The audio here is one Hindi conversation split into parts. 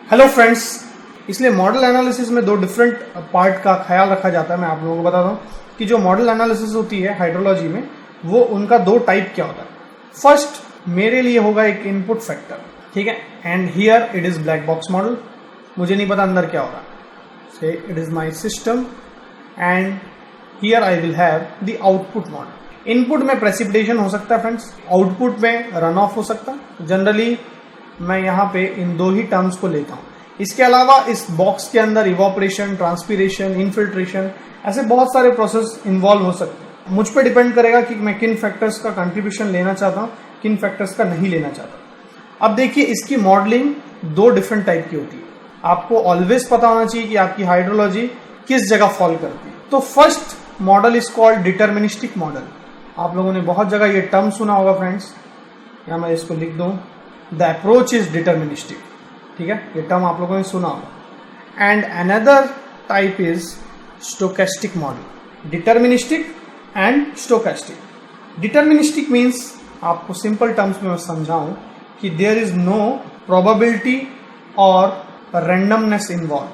हेलो फ्रेंड्स, इसलिए मॉडल एनालिसिस में दो डिफरेंट पार्ट का ख्याल रखा जाता है। मैं आप लोगों को बताता हूँ कि जो मॉडल एनालिसिस होती है हाइड्रोलॉजी में, वो उनका दो टाइप क्या होता है। फर्स्ट मेरे लिए होगा एक इनपुट फैक्टर, ठीक है, and here it is black box model. मुझे नहीं पता अंदर क्या होगा। से it is my system and here I will have the output model. Input में प्रेसिपिटेशन हो सकता है फ्रेंड्स, आउटपुट में रन ऑफ हो सकता है। जनरली मैं यहाँ पे इन दो ही टर्म्स को लेता हूँ। इसके अलावा इस बॉक्स के अंदर इवोपरेशन, ट्रांसपीरेशन, इनफिल्ट्रेशन, ऐसे बहुत सारे प्रोसेस इन्वॉल्व हो सकते हैं। मुझ पर डिपेंड करेगा कि मैं किन फैक्टर्स का कंट्रीब्यूशन लेना चाहता हूँ, किन फैक्टर्स का नहीं लेना चाहता। अब देखिए, इसकी मॉडलिंग दो डिफरेंट टाइप की होती है। आपको ऑलवेज पता होना चाहिए कि आपकी हाइड्रोलॉजी किस जगह फॉल करती है। तो first model is called deterministic model. आप लोगों ने बहुत जगह ये टर्म सुना होगा फ्रेंड्स, या मैं इसको लिख दूं, द अप्रोच इज डिटर्मिनिस्टिक। ठीक है, ये टर्म आप लोगों ने सुना होगा। And another type is stochastic model. Deterministic and stochastic. Deterministic means, आपको सिंपल टर्म्स में मैं समझाऊं कि देयर इज नो प्रोबेबिलिटी और रैंडमनेस इन्वॉल्व,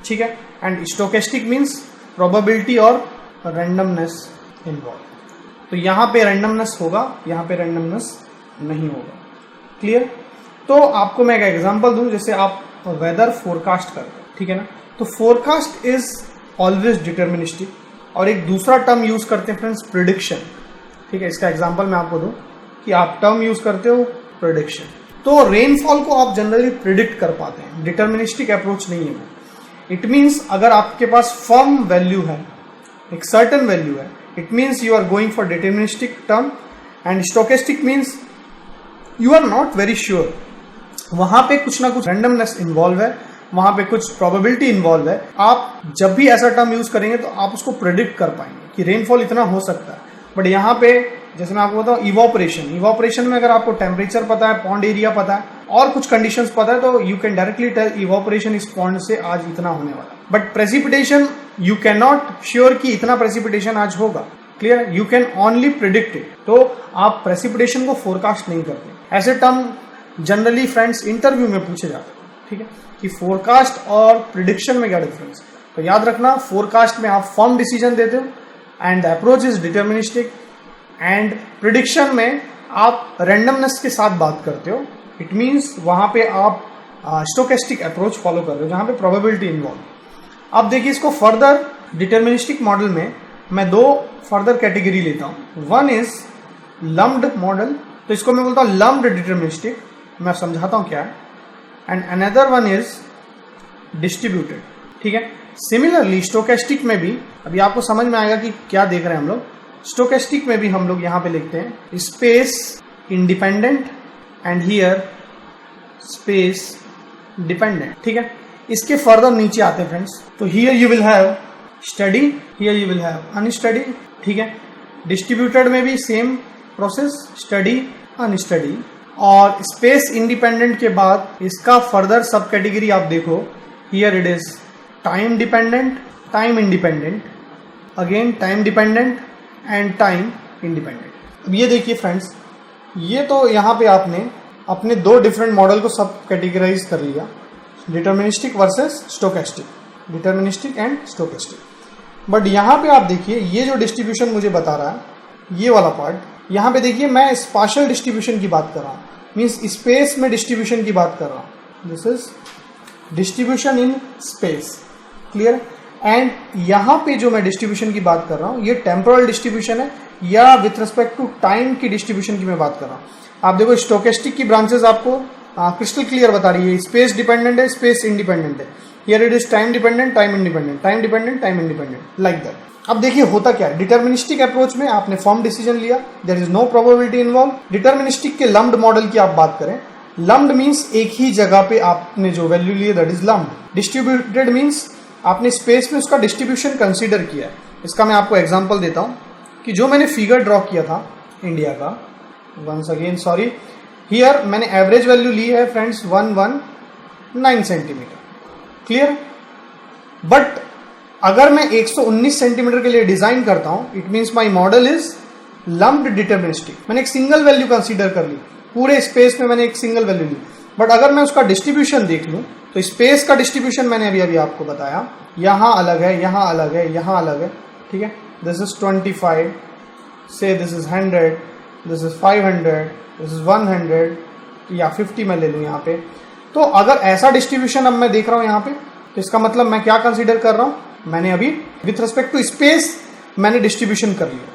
ठीक है। एंड स्टोकेस्टिक मीन्स प्रोबेबिलिटी और रैंडमनेस इन्वॉल्व। तो यहां पे रैंडमनेस होगा, यहां पे रैंडमनेस नहीं होगा। क्लियर? तो आपको मैं एक एग्जांपल दूं, जैसे आप वेदर फोरकास्ट करते हैं, ठीक है ना। तो फोरकास्ट इज ऑलवेज डिटर्मिनिस्टिक, और एक दूसरा टर्म यूज करते हैं फ्रेंड्स, प्रिडिक्शन। ठीक है, इसका एग्जांपल मैं आपको दूं कि आप टर्म यूज करते हो प्रिडिक्शन। तो रेनफॉल को आप जनरली प्रिडिक्ट कर पाते हैं, डिटर्मिनिस्टिक अप्रोच नहीं है वो। इट मीन्स अगर आपके पास फर्म वैल्यू है, एक सर्टन वैल्यू है, it means you are going for deterministic term. And stochastic means you are not very sure, वहां पे कुछ ना कुछ रैंडमनेस इन्वॉल्व है, वहां पे कुछ प्रोबेबिलिटी इन्वॉल्व है। आप जब भी ऐसा टर्म यूज करेंगे तो आप उसको प्रेडिक्ट कर पाएंगे कि रेनफॉल इतना हो सकता है। बट यहाँ पे जैसे मैं आपको बताऊं, इवोपरेशन में अगर आपको टेम्परेचर पता है, पॉन्ड एरिया पता है और कुछ कंडीशंस पता है, तो you can directly tell evaporation इस पॉन्ड से आज इतना होने वाला। But precipitation you can not sure कि इतना प्रेसिपिटेशन आज होगा। Clear? You can only predict it. तो आप प्रेसिपिटेशन को फोरकास्ट नहीं करते। ऐसे टर्म जनरली फ्रेंड्स इंटरव्यू में पूछे जाते हैं, ठीक है, कि फोरकास्ट और प्रिडिक्शन में क्या डिफरेंस। तो याद रखना, फोरकास्ट में आप फर्म डिसीजन देते हो and the approach is deterministic, and prediction में आप रैंडमनेस के साथ बात करते हो। इट मीन्स वहां पे आप स्टोकेस्टिक अप्रोच फॉलो कर रहे हो, जहां पे प्रोबेबिलिटी इन्वॉल्व। अब देखिए, इसको फर्दर डिटर्मिनिस्टिक मॉडल में मैं दो फर्दर कैटेगरी लेता हूं। वन इज लम्प्ड मॉडल, तो इसको मैं बोलता हूं लम्प्ड डिटर्मिनिस्टिक। मैं समझाता हूं क्या है। And another one is distributed, ठीक है। सिमिलरली स्टोकेस्टिक में भी, अभी आपको समझ में आएगा कि क्या देख रहे हैं हम लोग। स्टोकेस्टिक में भी हम लोग यहां पे लिखते हैं space independent and here space dependent, ठीक है। इसके फर्दर नीचे आते हैं फ्रेंड्स, तो here you will have study, here you will have unsteady, ठीक है। डिस्ट्रीब्यूटेड में भी सेम प्रोसेस, स्टडी अनस्टडी। और स्पेस इंडिपेंडेंट के बाद इसका फर्दर सब कैटेगरी आप देखो, here it is time dependent, time independent, again time dependent and time independent. अब ये देखिए फ्रेंड्स, ये तो यहाँ पे आपने अपने दो डिफरेंट मॉडल को सब कैटेगराइज कर लिया, deterministic versus stochastic, deterministic and stochastic. But यहाँ पे आप देखिए, ये जो डिस्ट्रीब्यूशन मुझे बता रहा है, ये वाला पार्ट, यहाँ पे देखिए मैं स्पाशियल डिस्ट्रीब्यूशन की बात कर रहा हूँ, मीन्स स्पेस में डिस्ट्रीब्यूशन की बात कर रहा हूँ। This is distribution in space. Clear? And यहाँ पे जो मैं डिस्ट्रीब्यूशन की बात कर रहा हूँ, ये टेम्पोरल डिस्ट्रीब्यूशन है, या विथ रिस्पेक्ट टू टाइम की डिस्ट्रीब्यूशन की मैं बात कर रहा हूँ। आप देखो, स्टोकेस्टिक की ब्रांचेस आपको क्रिस्टल क्लियर बता रही है, स्पेस डिपेंडेंट है, स्पेस इंडिपेंडेंट है। Here it is time dependent, time independent, time dependent, time independent, like that. अब देखिए होता क्या है, डिटर्मिनिस्टिक अप्रोच में आपने फर्म डिसीजन लिया, there is no probability involve. Deterministic के लम्प्ड मॉडल की आप बात करें, लम्प्ड मीन्स एक ही जगह पे आपने जो वैल्यू ली है, that is lumped. Distributed means आपने स्पेस में उसका डिस्ट्रीब्यूशन कंसीडर किया है। इसका मैं आपको एग्जांपल देता हूं कि जो मैंने फिगर ड्रॉ किया था इंडिया का, वंस अगेन सॉरी, हियर मैंने एवरेज वैल्यू ली है फ्रेंड्स 119 सेंटीमीटर। क्लियर? बट अगर मैं 119 सेंटीमीटर के लिए डिजाइन करता हूं, it means my model is lumped deterministic. मैंने एक सिंगल वैल्यू कंसीडर कर ली, पूरे स्पेस में मैंने एक सिंगल वैल्यू ली। बट अगर मैं उसका डिस्ट्रीब्यूशन देख लूँ तो स्पेस का डिस्ट्रीब्यूशन मैंने अभी अभी आपको बताया, यहाँ अलग है, यहाँ अलग है, यहाँ अलग है, ठीक है। दिस इज 25, से this is 100, this is 500, this is 100 या 50 मैं ले लूँ यहाँ पे। तो अगर ऐसा डिस्ट्रीब्यूशन अब मैं देख रहा हूँ यहाँ पे, तो इसका मतलब मैं क्या कंसीडर कर रहा हूँ, मैंने अभी विथ रिस्पेक्ट टू स्पेस मैंने डिस्ट्रीब्यूशन कर लिया,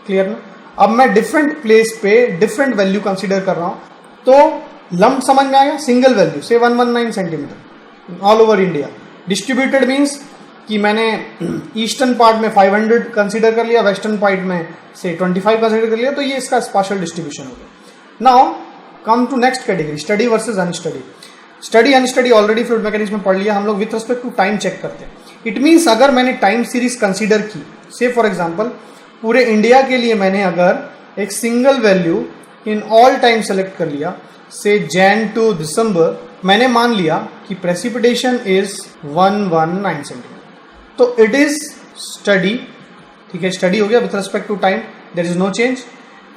क्लियर ना। अब मैं डिफरेंट प्लेस पे डिफरेंट वैल्यू कंसीडर कर रहा हूँ, तो लम्प समझ में आया, सिंगल वैल्यू से 119 centimetre all over India. Distributed means कि मैंने ईस्टर्न पार्ट में 500 कंसीडर कर लिया, वेस्टर्न पार्ट में से 25 कंसीडर कर लिया, तो ये इसका स्पार्शियल डिस्ट्रीब्यूशन हो गया। Now come to next category, steady versus unsteady. Steady unsteady already fluid mechanics में पढ़ लिया हम लोग। With respect to time check करते हैं। इट मीन्स अगर मैंने टाइम सीरीज कंसीडर की, से फॉर एग्जांपल पूरे इंडिया के लिए मैंने अगर एक single value in all time select कर लिया, से जैन टू दिसंबर, मैंने मान लिया कि प्रेसिपिटेशन इज 119 सेंटीमीटर, तो इट इज स्टडी, ठीक है, स्टडी हो गया with respect to time, there is no change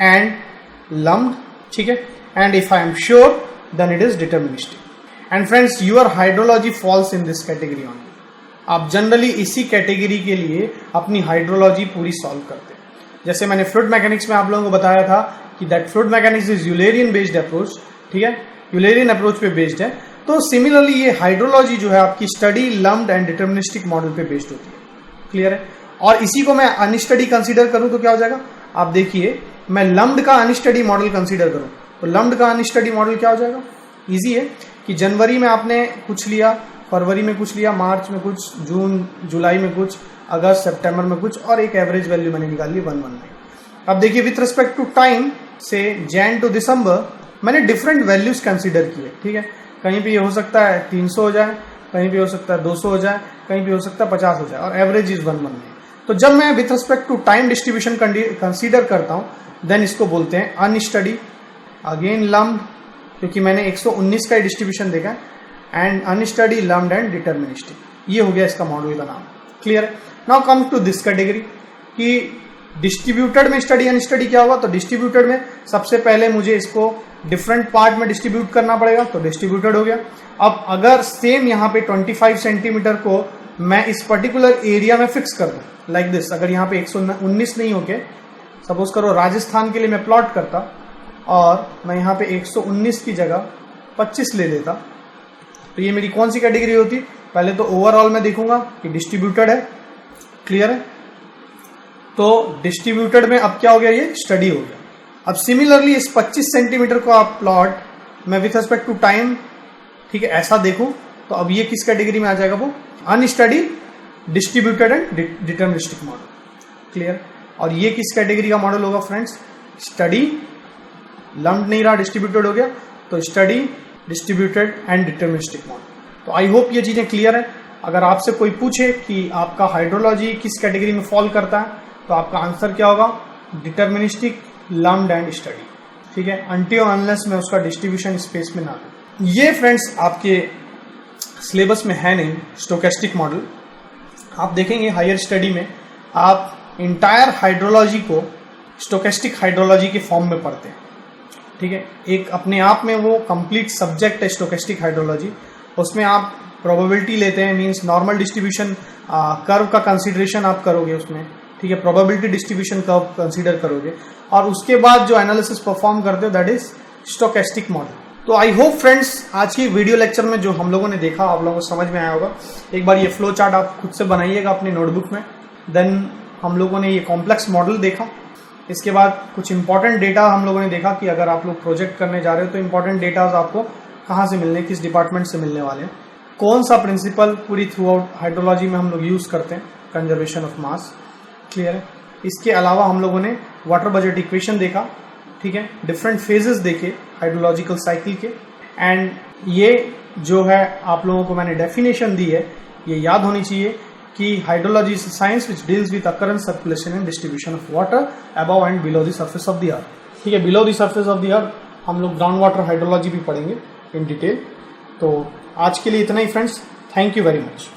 and lumped, ठीक है। And if I am sure then it is deterministic. And friends, your hydrology falls in this category only. आप जनरली इसी कैटेगरी के लिए अपनी हाइड्रोलॉजी पूरी सॉल्व करते हैं। जैसे मैंने फ्लूइड मैकेनिक्स में आप लोगों को बताया था कि that fluid mechanics is Eulerian based approach, ठीक है, यूलेरियन अप्रोच पे बेस्ड है। तो सिमिलरली ये हाइड्रोलॉजी जो है आपकी study, lumped and deterministic model पे बेस्ड होती है, क्लियर है। और इसी को मैं अनस्टडी कंसीडर करूं तो क्या हो जाएगा, आप देखिए, मैं लम्प्ड का अनस्टडी मॉडल कंसीडर करूं तो लम्प्ड का अनस्टडी मॉडल क्या हो जाएगा, इजी है कि जनवरी में आपने कुछ लिया, फरवरी में कुछ लिया, मार्च में कुछ, जून जुलाई में कुछ, अगस्त सितंबर में कुछ, और एक एवरेज वैल्यू मैंने निकाली 119। अब देखिए विथ रिस्पेक्ट टू टाइम, से जैन टू दिसंबर मैंने डिफरेंट वैल्यूज कंसीडर किए, ठीक है। कहीं पे ये हो सकता है 300 हो जाए, कहीं पे हो सकता है 200 हो जाए, कहीं पे हो सकता है 50 हो जाए, और एवरेज इज 119। तो जब मैं with respect to time distribution consider करता हूँ, देन इसको बोलते हैं अनस्टडी, अगेन लम्प्ड, क्योंकि मैंने 119 का डिस्ट्रीब्यूशन देखा, and unsteady, lumped and deterministic. ये हो गया इसका मॉडल का नाम, क्लियर है। Now come to this category कि डिस्ट्रीब्यूटेड में स्टडी अनस्टडी क्या होगा। तो डिस्ट्रीब्यूटेड में सबसे पहले मुझे इसको डिफरेंट पार्ट में डिस्ट्रीब्यूट करना पड़ेगा, तो डिस्ट्रीब्यूटेड हो गया। अब अगर सेम यहाँ पे 25 सेंटीमीटर को मैं इस पर्टिकुलर एरिया में फिक्स कर दूं लाइक दिस, अगर यहाँ पे 119 नहीं होके सपोज करो राजस्थान के लिए मैं प्लॉट करता और मैं यहाँ पे 119 की जगह 25 ले लेता, तो ये मेरी कौन सी कैटेगरी होती। पहले तो ओवरऑल मैं देखूंगा कि डिस्ट्रीब्यूटेड है, क्लियर है। तो डिस्ट्रीब्यूटेड में अब क्या हो गया, ये स्टडी हो गया। अब सिमिलरली इस 25 सेंटीमीटर को आप प्लॉट मैं विथ रिस्पेक्ट टू टाइम, ठीक है, ऐसा देखूं, तो अब ये किस कैटेगरी में आ जाएगा, वो unsteady, distributed and deterministic model, clear. और ये किस कैटेगरी का मॉडल होगा फ्रेंड्स, स्टडी, लम्प्ड नहीं रहा, डिस्ट्रीब्यूटेड हो गया, तो study, distributed and deterministic model. तो आई होप ये चीजें क्लियर है। अगर आपसे कोई पूछे कि आपका हाइड्रोलॉजी किस कैटेगरी में फॉल करता है, तो आपका आंसर क्या होगा, डिटर्मिनिस्टिक, लम्प्ड एंड स्टडी, ठीक है, अनटिल अनलेस में उसका डिस्ट्रीब्यूशन स्पेस में ना हो। ये फ्रेंड्स आपके सिलेबस में है नहीं स्टोकेस्टिक मॉडल। आप देखेंगे हायर स्टडी में आप इंटायर हाइड्रोलॉजी को स्टोकेस्टिक हाइड्रोलॉजी के फॉर्म में पढ़ते हैं, ठीक है। एक अपने आप में वो कंप्लीट सब्जेक्ट है स्टोकेस्टिक हाइड्रोलॉजी। उसमें आप प्रोबेबिलिटी लेते हैं, मींस नॉर्मल डिस्ट्रीब्यूशन कर्व का कंसीडरेशन आप करोगे उसमें, ठीक है, प्रोबेबिलिटी डिस्ट्रीब्यूशन कर्व कंसीडर करोगे, और उसके बाद जो एनालिसिस परफॉर्म करते हो दैट इज स्टोकेस्टिक मॉडल। तो आई होप फ्रेंड्स आज की वीडियो लेक्चर में जो हम लोगों ने देखा आप लोगों को समझ में आया होगा। एक बार ये फ्लो चार्ट आप खुद से बनाइएगा अपनी नोटबुक में। देन हम लोगों ने ये कॉम्प्लेक्स मॉडल देखा, इसके बाद कुछ इंपॉर्टेंट डेटा हम लोगों ने देखा कि अगर आप लोग प्रोजेक्ट करने जा रहे हो तो इंपॉर्टेंट डेटा आपको कहाँ से मिलने, किस डिपार्टमेंट से मिलने वाले हैं, कौन सा प्रिंसिपल पूरी थ्रू आउट हाइड्रोलॉजी में हम लोग यूज करते हैं, कंजर्वेशन ऑफ मास, क्लियर है। इसके अलावा हम लोगों ने वाटर बजट इक्वेशन देखा, ठीक है, डिफरेंट फेजेस देखे हाइड्रोलॉजिकल साइकिल के, एंड ये जो है आप लोगों को मैंने डेफिनेशन दी है, ये याद होनी चाहिए कि hydrology is science which deals with occurrence, circulation and distribution of water above and below the surface of the earth, ठीक है। Below the surface of the earth हम लोग ग्राउंड वाटर हाइड्रोलॉजी भी पढ़ेंगे इन डिटेल। तो आज के लिए इतना ही friends, thank you very much.